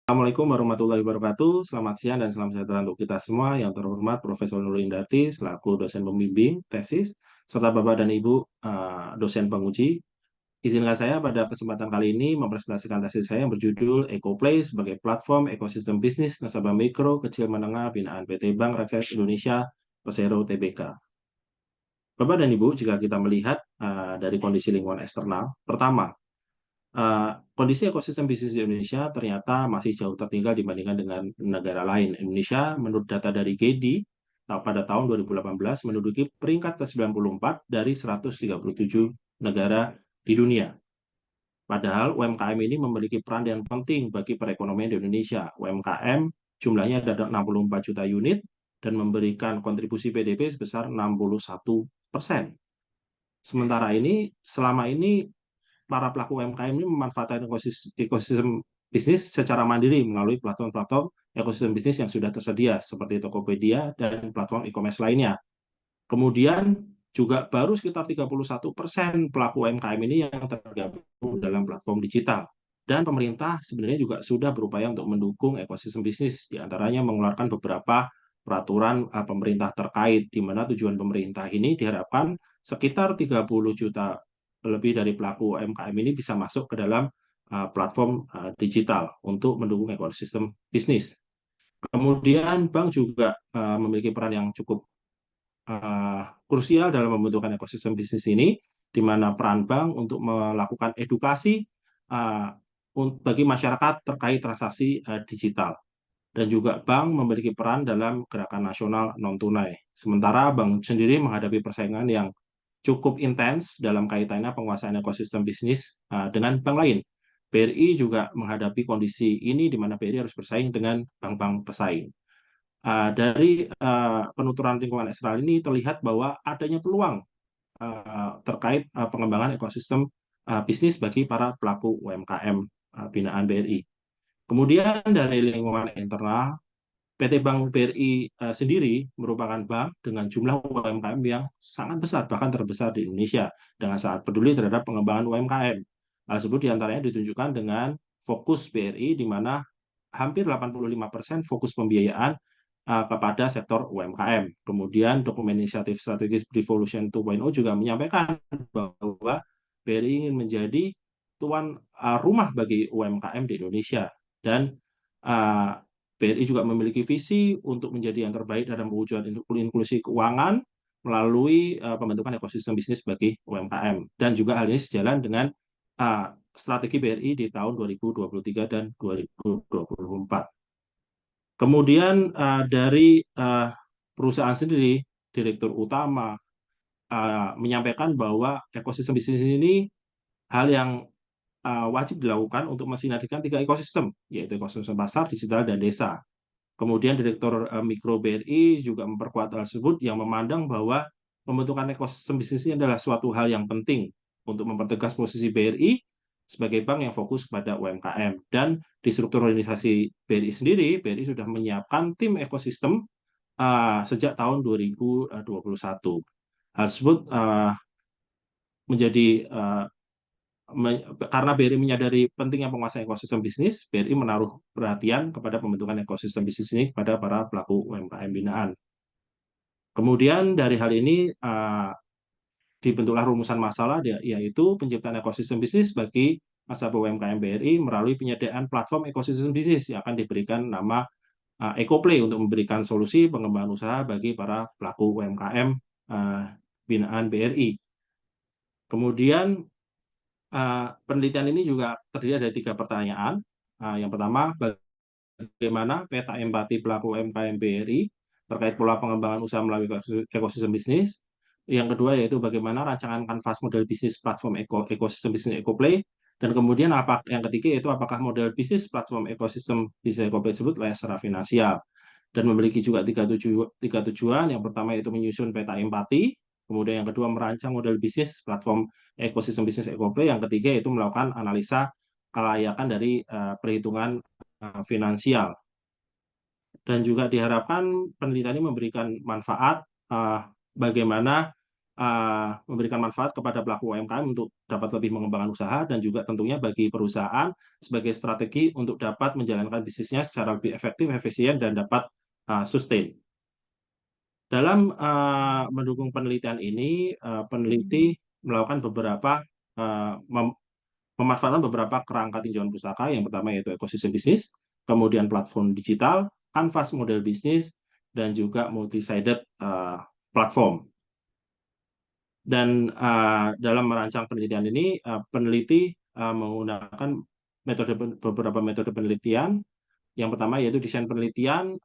Assalamualaikum warahmatullahi wabarakatuh. Selamat siang dan salam sejahtera untuk kita semua. Yang terhormat Profesor Nurul Indarti selaku dosen pembimbing tesis serta Bapak dan Ibu dosen penguji. Izinkan saya pada kesempatan kali ini mempresentasikan tesis saya yang berjudul EcoPlay sebagai platform ekosistem bisnis nasabah mikro kecil menengah binaan PT Bank Rakyat Indonesia Persero Tbk. Bapak dan Ibu, jika kita melihat dari kondisi lingkungan eksternal, pertama, kondisi ekosistem bisnis di Indonesia ternyata masih jauh tertinggal dibandingkan dengan negara lain. Indonesia menurut data dari GEDI pada tahun 2018 menduduki peringkat ke-94 dari 137 negara di dunia. Padahal UMKM ini memiliki peran yang penting bagi perekonomian di Indonesia. UMKM jumlahnya ada 64 juta unit dan memberikan kontribusi PDB sebesar 61%. Sementara ini, selama ini para pelaku UMKM ini memanfaatkan ekosistem bisnis secara mandiri melalui platform-platform ekosistem bisnis yang sudah tersedia seperti Tokopedia dan platform e-commerce lainnya. Kemudian juga baru sekitar 31% pelaku UMKM ini yang tergabung dalam platform digital. Dan pemerintah sebenarnya juga sudah berupaya untuk mendukung ekosistem bisnis, diantaranya mengeluarkan beberapa peraturan pemerintah terkait, di mana tujuan pemerintah ini diharapkan sekitar 30 juta lebih dari pelaku UMKM ini bisa masuk ke dalam platform digital untuk mendukung ekosistem bisnis. Kemudian bank juga memiliki peran yang cukup krusial dalam membentukkan ekosistem bisnis ini, di mana peran bank untuk melakukan edukasi uh, bagi masyarakat terkait transaksi digital. Dan juga bank memiliki peran dalam gerakan nasional non-tunai. Sementara bank sendiri menghadapi persaingan yang cukup intens dalam kaitannya penguasaan ekosistem bisnis dengan bank lain. BRI juga menghadapi kondisi ini di mana BRI harus bersaing dengan bank-bank pesaing. Dari penuturan lingkungan eksternal ini terlihat bahwa adanya peluang terkait pengembangan ekosistem bisnis bagi para pelaku UMKM binaan BRI. Kemudian dari lingkungan internal, PT Bank BRI sendiri merupakan bank dengan jumlah UMKM yang sangat besar, bahkan terbesar di Indonesia, dengan sangat peduli terhadap pengembangan UMKM. Hal tersebut diantaranya ditunjukkan dengan fokus BRI, di mana hampir 85% fokus pembiayaan kepada sektor UMKM. Kemudian dokumen inisiatif strategis Revolution 2.0 juga menyampaikan bahwa BRI ingin menjadi tuan rumah bagi UMKM di Indonesia, dan BRI juga memiliki visi untuk menjadi yang terbaik dalam mewujudkan inklusi keuangan melalui pembentukan ekosistem bisnis bagi UMKM. Dan juga hal ini sejalan dengan strategi BRI di tahun 2023 dan 2024. Kemudian dari perusahaan sendiri, Direktur Utama menyampaikan bahwa ekosistem bisnis ini hal yang wajib dilakukan untuk mensinergikan tiga ekosistem, yaitu ekosistem pasar, digital, dan desa. Kemudian Direktur Mikro BRI juga memperkuat hal tersebut yang memandang bahwa pembentukan ekosistem bisnis ini adalah suatu hal yang penting untuk mempertegas posisi BRI sebagai bank yang fokus kepada UMKM. Dan di struktur organisasi BRI sendiri, BRI sudah menyiapkan tim ekosistem sejak tahun 2021. Hal tersebut menjadi karena BRI menyadari pentingnya penguasaan ekosistem bisnis, BRI menaruh perhatian kepada pembentukan ekosistem bisnis ini kepada para pelaku UMKM binaan. Kemudian dari hal ini dibentuklah rumusan masalah, yaitu penciptaan ekosistem bisnis bagi nasabah UMKM BRI melalui penyediaan platform ekosistem bisnis yang akan diberikan nama EcoPlay untuk memberikan solusi pengembangan usaha bagi para pelaku UMKM binaan BRI. Kemudian penelitian ini juga terdiri dari 3 pertanyaan. Yang pertama, bagaimana peta empati pelaku UMKM BRI terkait pola pengembangan usaha melalui ekosistem bisnis. Yang kedua yaitu bagaimana rancangan kanvas model bisnis platform ekosistem bisnis EcoPlay. Dan kemudian yang ketiga yaitu apakah model bisnis platform ekosistem bisnis EcoPlay tersebut layak secara finansial. Dan memiliki juga tiga tujuan. Yang pertama yaitu menyusun peta empati. Kemudian yang kedua merancang model bisnis platform ekosistem bisnis EcoPlay. Yang ketiga yaitu melakukan analisa kelayakan dari perhitungan finansial. Dan juga diharapkan penelitian ini memberikan manfaat bagaimana memberikan manfaat kepada pelaku UMKM untuk dapat lebih mengembangkan usaha dan juga tentunya bagi perusahaan sebagai strategi untuk dapat menjalankan bisnisnya secara lebih efektif, efisien, dan dapat sustain. Dalam mendukung penelitian ini, peneliti melakukan beberapa memanfaatkan beberapa kerangka tinjauan pustaka. Yang pertama yaitu ekosistem bisnis, kemudian platform digital, kanvas model bisnis, dan juga multi-sided platform. Dan dalam merancang penelitian ini, peneliti menggunakan beberapa metode penelitian. Yang pertama yaitu desain penelitian,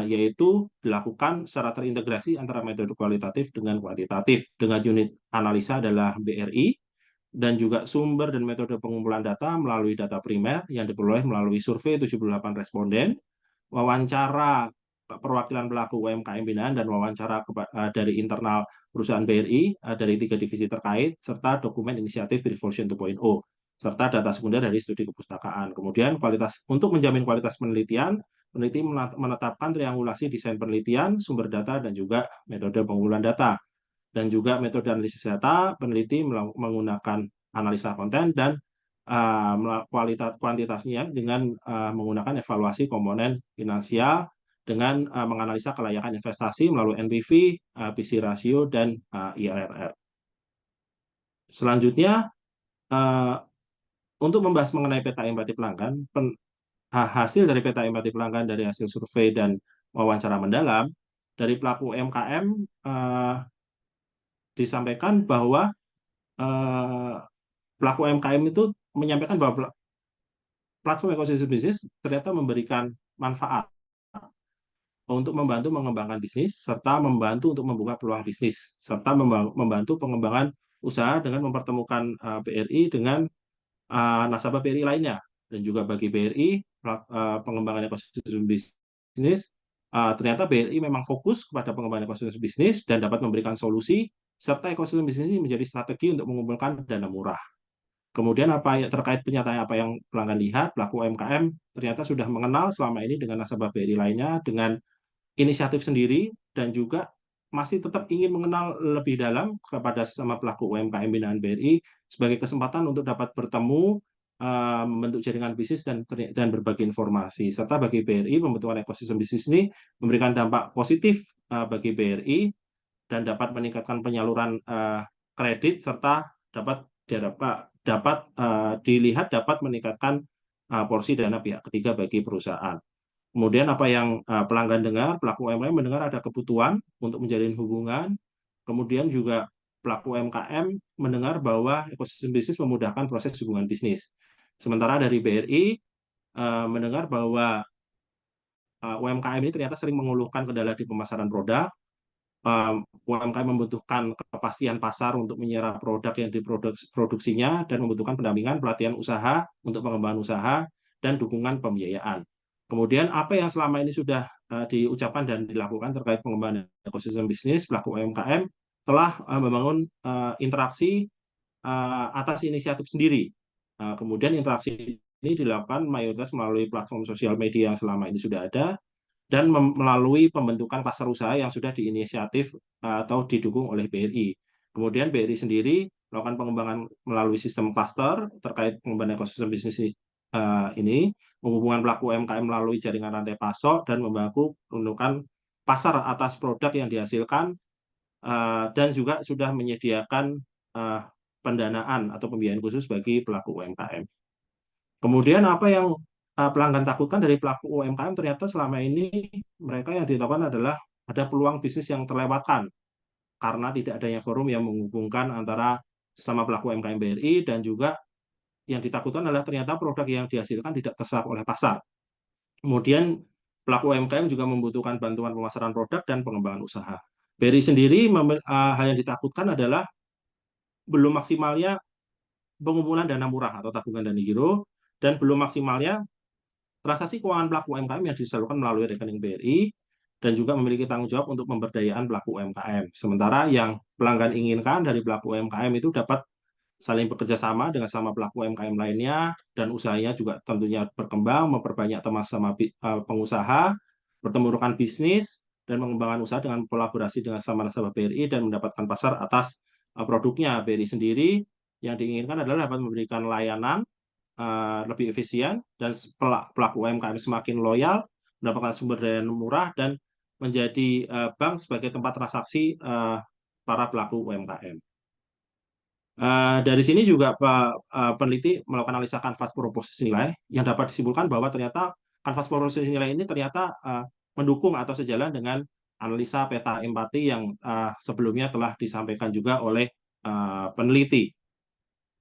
yaitu dilakukan secara terintegrasi antara metode kualitatif dengan kuantitatif, dengan unit analisa adalah BRI, dan juga sumber dan metode pengumpulan data melalui data primer yang diperoleh melalui survei 78 responden, wawancara perwakilan pelaku UMKM binaan, dan wawancara dari internal perusahaan BRI dari 3 divisi terkait, serta dokumen inisiatif Revolution 2.0, serta data sekunder dari studi kepustakaan. Kemudian untuk menjamin kualitas penelitian, peneliti menetapkan triangulasi desain penelitian, sumber data, dan juga metode pengumpulan data. Dan juga metode analisis data, peneliti menggunakan analisa konten dan kuantitasnya dengan menggunakan evaluasi komponen finansial dengan menganalisa kelayakan investasi melalui NPV, PC ratio, dan IRR. Selanjutnya, untuk membahas mengenai peta empati pelanggan, hasil dari peta empati pelanggan dari hasil survei dan wawancara mendalam dari pelaku UMKM disampaikan bahwa pelaku UMKM itu menyampaikan bahwa platform ekosistem bisnis ternyata memberikan manfaat untuk membantu mengembangkan bisnis, serta membantu untuk membuka peluang bisnis, serta membantu pengembangan usaha dengan mempertemukan BRI dengan nasabah BRI lainnya. Dan juga bagi BRI, pengembangan ekosistem bisnis, ternyata BRI memang fokus kepada pengembangan ekosistem bisnis dan dapat memberikan solusi, serta ekosistem bisnis ini menjadi strategi untuk mengumpulkan dana murah. Kemudian terkait pernyataan apa yang pelanggan lihat, pelaku UMKM ternyata sudah mengenal selama ini dengan nasabah BRI lainnya, dengan inisiatif sendiri, dan juga masih tetap ingin mengenal lebih dalam kepada sesama pelaku UMKM binaan BRI sebagai kesempatan untuk dapat bertemu, membentuk jaringan bisnis, dan berbagi informasi. Serta bagi BRI, pembentukan ekosistem bisnis ini memberikan dampak positif bagi BRI dan dapat meningkatkan penyaluran kredit, serta dapat dilihat dapat meningkatkan porsi dana pihak ketiga bagi perusahaan. Kemudian apa yang pelanggan dengar, pelaku UMKM mendengar ada kebutuhan untuk menjalin hubungan. Kemudian juga pelaku UMKM mendengar bahwa ekosistem bisnis memudahkan proses hubungan bisnis. Sementara dari BRI mendengar bahwa UMKM ini ternyata sering mengeluhkan kendala di pemasaran produk. UMKM membutuhkan kepastian pasar untuk menyerap produk yang diproduksinya, dan membutuhkan pendampingan, pelatihan usaha untuk pengembangan usaha, dan dukungan pembiayaan. Kemudian apa yang selama ini sudah diucapkan dan dilakukan terkait pengembangan ekosistem bisnis, pelaku UMKM telah membangun interaksi atas inisiatif sendiri. Kemudian interaksi ini dilakukan mayoritas melalui platform sosial media yang selama ini sudah ada, dan melalui pembentukan pasar usaha yang sudah diinisiatif atau didukung oleh BRI. Kemudian BRI sendiri melakukan pengembangan melalui sistem cluster terkait pengembangan ekosistem bisnis ini, menghubungkan pelaku UMKM melalui jaringan rantai pasok, dan membantu pembentukan pasar atas produk yang dihasilkan, dan juga sudah menyediakan pendanaan atau pembiayaan khusus bagi pelaku UMKM. Kemudian apa yang pelanggan takutkan dari pelaku UMKM, ternyata selama ini mereka yang ditakutkan adalah ada peluang bisnis yang terlewatkan karena tidak adanya forum yang menghubungkan antara sesama pelaku UMKM BRI, dan juga yang ditakutkan adalah ternyata produk yang dihasilkan tidak terserap oleh pasar. Kemudian pelaku UMKM juga membutuhkan bantuan pemasaran produk dan pengembangan usaha. BRI sendiri hal yang ditakutkan adalah belum maksimalnya pengumpulan dana murah atau tabungan dana giro, dan belum maksimalnya transaksi keuangan pelaku UMKM yang disalurkan melalui rekening BRI, dan juga memiliki tanggung jawab untuk pemberdayaan pelaku UMKM. Sementara yang pelanggan inginkan dari pelaku UMKM itu dapat saling bekerja sama dengan sama pelaku UMKM lainnya, dan usahanya juga tentunya berkembang, memperbanyak teman sama pengusaha, bertemu rekan bisnis, dan mengembangkan usaha dengan kolaborasi dengan sesama nasabah BRI dan mendapatkan pasar atas produknya. BRI sendiri yang diinginkan adalah dapat memberikan layanan lebih efisien dan pelaku UMKM semakin loyal, mendapatkan sumber daya murah dan menjadi bank sebagai tempat transaksi para pelaku UMKM. Dari sini juga peneliti melakukan analisa kanvas proposis nilai yang dapat disimpulkan bahwa ternyata kanvas proposis nilai ini ternyata mendukung atau sejalan dengan analisa peta empati yang sebelumnya telah disampaikan juga oleh peneliti.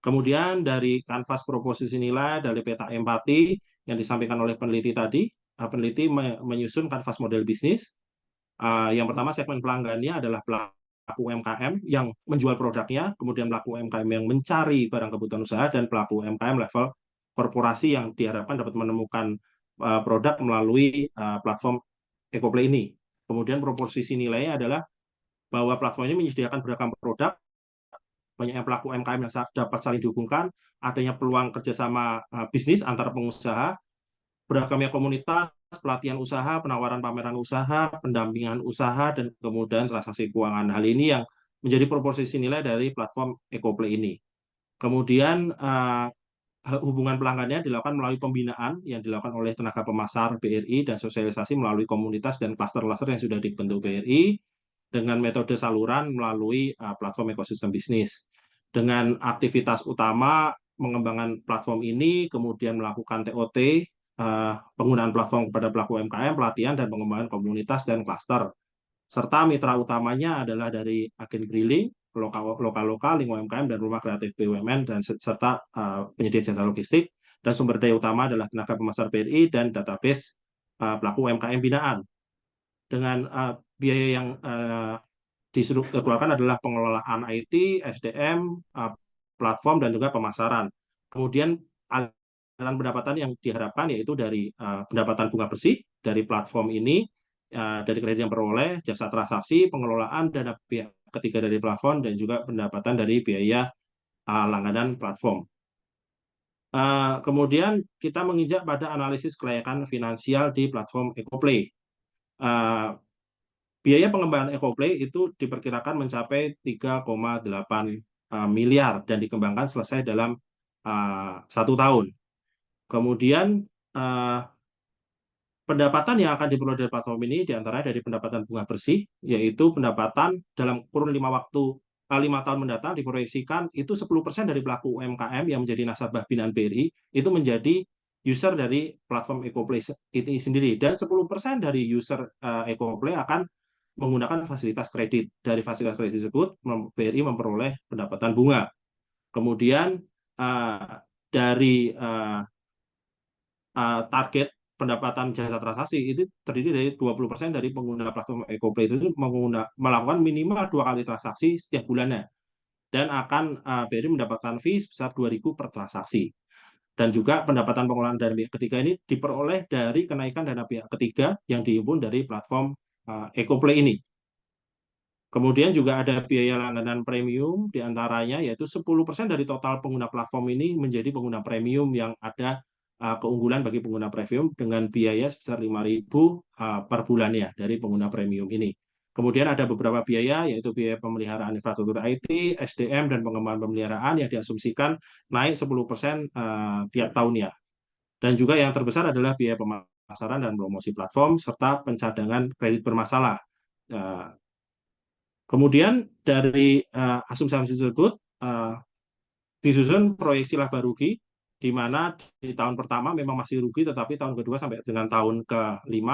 Kemudian dari kanvas proposisi nilai dari peta empati yang disampaikan oleh peneliti tadi, peneliti menyusun kanvas model bisnis. Yang pertama, segmen pelanggannya adalah pelaku UMKM yang menjual produknya, kemudian pelaku UMKM yang mencari barang kebutuhan usaha, dan pelaku UMKM level korporasi yang diharapkan dapat menemukan produk melalui platform EcoPlay ini. Kemudian proposisi nilainya adalah bahwa platform ini menyediakan beragam produk, banyaknya pelaku UMKM yang dapat saling dihubungkan, adanya peluang kerjasama bisnis antara pengusaha, beragamnya komunitas, pelatihan usaha, penawaran pameran usaha, pendampingan usaha, dan kemudian transaksi keuangan. Hal ini yang menjadi proposisi nilai dari platform EcoPlay ini. Kemudian hubungan pelanggannya dilakukan melalui pembinaan yang dilakukan oleh tenaga pemasar BRI dan sosialisasi melalui komunitas dan klaster-klaster yang sudah dibentuk BRI dengan metode saluran melalui platform ekosistem bisnis. Dengan aktivitas utama mengembangkan platform ini, kemudian melakukan TOT, penggunaan platform kepada pelaku UMKM, pelatihan dan pengembangan komunitas dan klaster. Serta mitra utamanya adalah dari agen grilling, lokal-lokal, lingkungan UMKM, dan rumah kreatif BUMN, dan serta penyedia jasa logistik. Dan sumber daya utama adalah tenaga pemasar BRI dan database pelaku UMKM binaan. Dengan biaya yang disuruh keluarkan adalah pengelolaan IT, SDM, platform, dan juga pemasaran. Kemudian aliran pendapatan yang diharapkan yaitu dari pendapatan bunga bersih dari platform ini, dari kredit yang peroleh, jasa transaksi, pengelolaan dana pihak ketiga dari platform, dan juga pendapatan dari biaya langganan platform. Kemudian kita menginjak pada analisis kelayakan finansial di platform EcoPlay. Biaya pengembangan EcoPlay itu diperkirakan mencapai 3,8 miliar dan dikembangkan selesai dalam 1 tahun. Kemudian pendapatan yang akan diperoleh dari platform ini diantaranya dari pendapatan bunga bersih, yaitu pendapatan dalam kurun 5 tahun mendatang diproyeksikan itu 10% dari pelaku UMKM yang menjadi nasabah binaan BRI itu menjadi user dari platform EcoPlay ini sendiri, dan 10% dari user EcoPlay akan menggunakan fasilitas kredit. Dari fasilitas kredit tersebut, BRI memperoleh pendapatan bunga. Kemudian dari target pendapatan jasa transaksi itu terdiri dari 20% dari pengguna platform EcoPlay itu melakukan minimal 2 kali transaksi setiap bulannya, dan akan BRI mendapatkan fee sebesar 2.000 per transaksi. Dan juga pendapatan pengelolaan dana pihak ketiga ini diperoleh dari kenaikan dana pihak ketiga yang dihimpun dari platform EcoPlay ini. Kemudian juga ada biaya langganan premium, diantaranya yaitu 10% dari total pengguna platform ini menjadi pengguna premium yang ada keunggulan bagi pengguna premium dengan biaya sebesar 5.000 per bulannya dari pengguna premium ini. Kemudian ada beberapa biaya, yaitu biaya pemeliharaan infrastruktur IT, SDM, dan pengembangan pemeliharaan yang diasumsikan naik 10% tiap tahunnya. Dan juga yang terbesar adalah biaya pemasaran dan promosi platform, serta pencadangan kredit bermasalah. Kemudian dari asumsi-asumsi tersebut disusun proyeksi laba rugi, di mana di tahun pertama memang masih rugi, tetapi tahun kedua sampai dengan tahun ke-5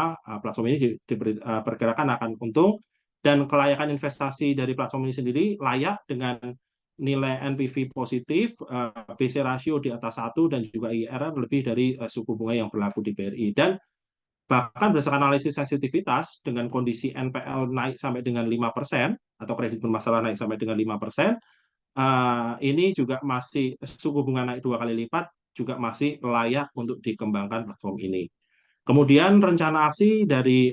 platform ini diperkirakan akan untung, dan kelayakan investasi dari platform ini sendiri layak dengan nilai NPV positif, BC rasio di atas 1, dan juga IRR lebih dari suku bunga yang berlaku di BRI. Dan bahkan berdasarkan analisis sensitivitas dengan kondisi NPL naik sampai dengan 5% atau kredit bermasalah naik sampai dengan 5%, ini juga masih suku bunga naik 2 kali lipat, juga masih layak untuk dikembangkan platform ini. Kemudian rencana aksi dari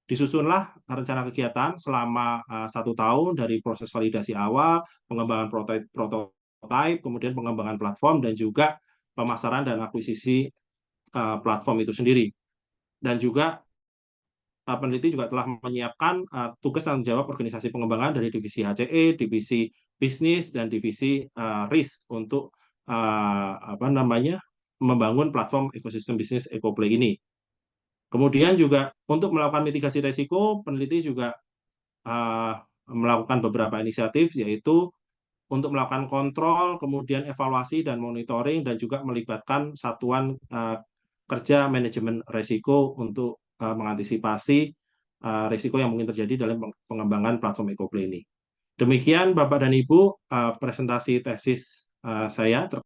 disusunlah rencana kegiatan selama 1 tahun dari proses validasi awal, pengembangan prototipe, kemudian pengembangan platform, dan juga pemasaran dan akuisisi platform itu sendiri. Dan juga peneliti juga telah menyiapkan tugas tanggung jawab organisasi pengembangan dari divisi HCE, divisi bisnis, dan divisi risk untuk membangun platform ekosistem bisnis EcoPlay ini. Kemudian juga untuk melakukan mitigasi risiko, peneliti juga melakukan beberapa inisiatif, yaitu untuk melakukan kontrol, kemudian evaluasi dan monitoring, dan juga melibatkan satuan kerja manajemen risiko untuk mengantisipasi risiko yang mungkin terjadi dalam pengembangan platform EcoPlay ini. Demikian Bapak dan Ibu, presentasi tesis saya